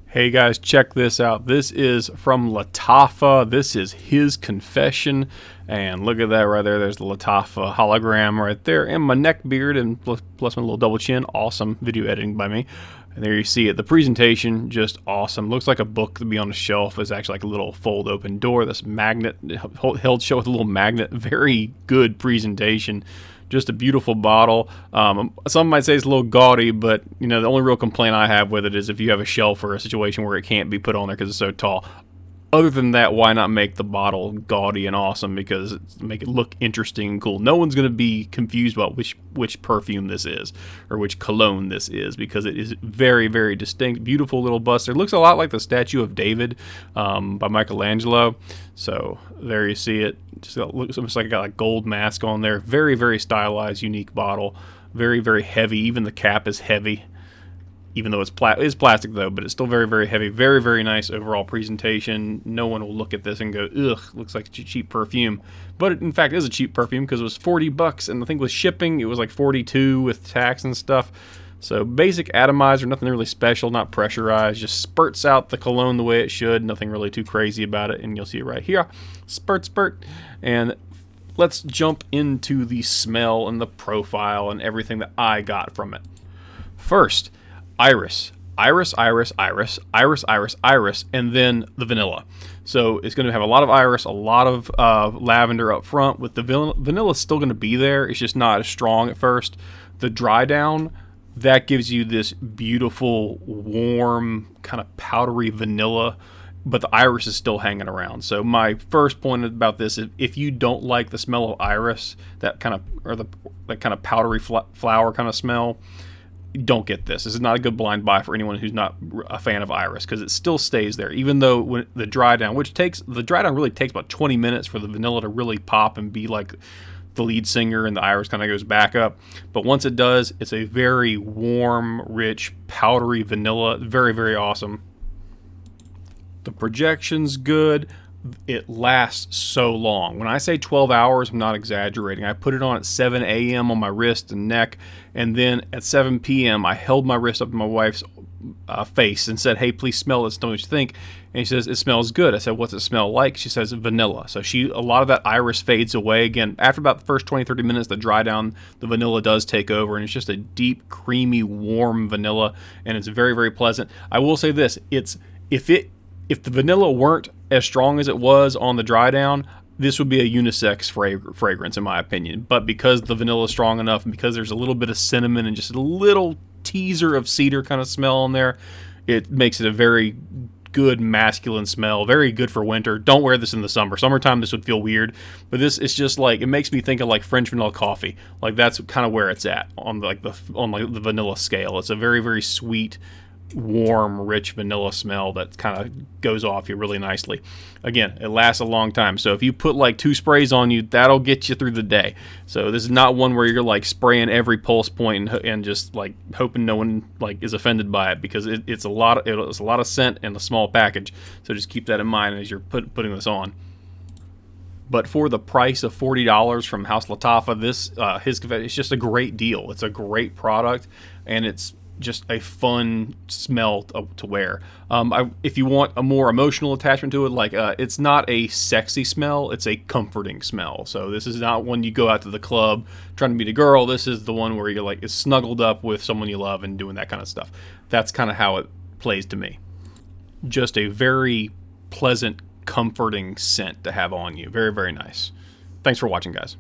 Hey guys, check this out. This is from Lattafa. This is His Confession. And look at that right there. There's the Lattafa hologram right there. And my neck beard and plus my little double chin. Awesome video editing by me. And there you see it. The presentation, just awesome. Looks like a book to be on a shelf. It's actually like a little fold open door. This magnet, held shut with a little magnet. Very good presentation. Just a beautiful bottle. Some might say it's a little gaudy, but you know, the only real complaint I have with it is if you have a shelf or a situation where it can't be put on there because it's so tall. Other than that, why not make the bottle gaudy and awesome, because make it look interesting and cool. No one's going to be confused about which perfume this is or which cologne this is, because it is very, very distinct. Beautiful little bust. It looks a lot like the statue of David by Michelangelo. So there you see it. Just looks almost like it got a gold mask on there. Very, very stylized, unique bottle. Very, very heavy. Even the cap is heavy. Even though it's plastic though, but it's still very, very heavy. Very, very nice overall presentation. No one will look at this and go, ugh, looks like a cheap perfume. But it, in fact, is a cheap perfume because it was $40, and I think with shipping, it was like $42 with tax and stuff. So basic atomizer, nothing really special, not pressurized. Just spurts out the cologne the way it should. Nothing really too crazy about it, and you'll see it right here. Spurt, spurt. And let's jump into the smell and the profile and everything that I got from it. First, iris, iris, iris, iris, iris, iris, iris, and then the vanilla. So it's going to have a lot of iris, a lot of lavender up front. With the vanilla still going to be there. It's just not as strong at first. The dry down, that gives you this beautiful, warm, kind of powdery vanilla, but the iris is still hanging around. So my first point about this is, if you don't like the smell of iris, that kind of powdery flower kind of smell, don't get this. This is not a good blind buy for anyone who's not a fan of iris, because it still stays there, even though when the dry down, really takes about 20 minutes for the vanilla to really pop and be like the lead singer, and the iris kind of goes back up. But once it does, it's a very warm, rich, powdery vanilla. Very, very awesome. The projection's good. It lasts so long. When I say 12 hours, I'm not exaggerating. I put it on at 7 a.m. on my wrist and neck, and then at 7 p.m. I held my wrist up to my wife's face and said, hey, please smell this, tell me what you think. And she says, it smells good. I said, what's it smell like? She says, vanilla. So a lot of that iris fades away. Again, after about the first 20-30 minutes, the dry down, the vanilla does take over, and it's just a deep, creamy, warm vanilla, and it's very, very pleasant. I will say this, if the vanilla weren't as strong as it was on the dry down, this would be a unisex fragrance in my opinion. But because the vanilla is strong enough, and because there's a little bit of cinnamon and just a little teaser of cedar kind of smell in there, it makes it a very good masculine smell. Very good for winter. Don't wear this in the summer. Summertime this would feel weird, but this is just like, it makes me think of like French vanilla coffee. Like that's kind of where it's at on the vanilla scale. It's a very, very sweet, warm, rich vanilla smell that kind of goes off you really nicely. Again, it lasts a long time, so if you put like 2 sprays on you, that'll get you through the day. So this is not one where you're like spraying every pulse point and just like hoping no one like is offended by it, because it's a lot of scent in a small package. So just keep that in mind as you're putting this on. But for the price of $40 from House Lattafa, this His Confession, it's just a great deal. It's a great product, and it's just a fun smell to wear. If you want a more emotional attachment to it, like it's not a sexy smell, it's a comforting smell. So this is not when you go out to the club trying to meet a girl. This is the one where you're like, it's snuggled up with someone you love and doing that kind of stuff. That's kind of how it plays to me. Just a very pleasant, comforting scent to have on you. Very, very nice. Thanks for watching, guys.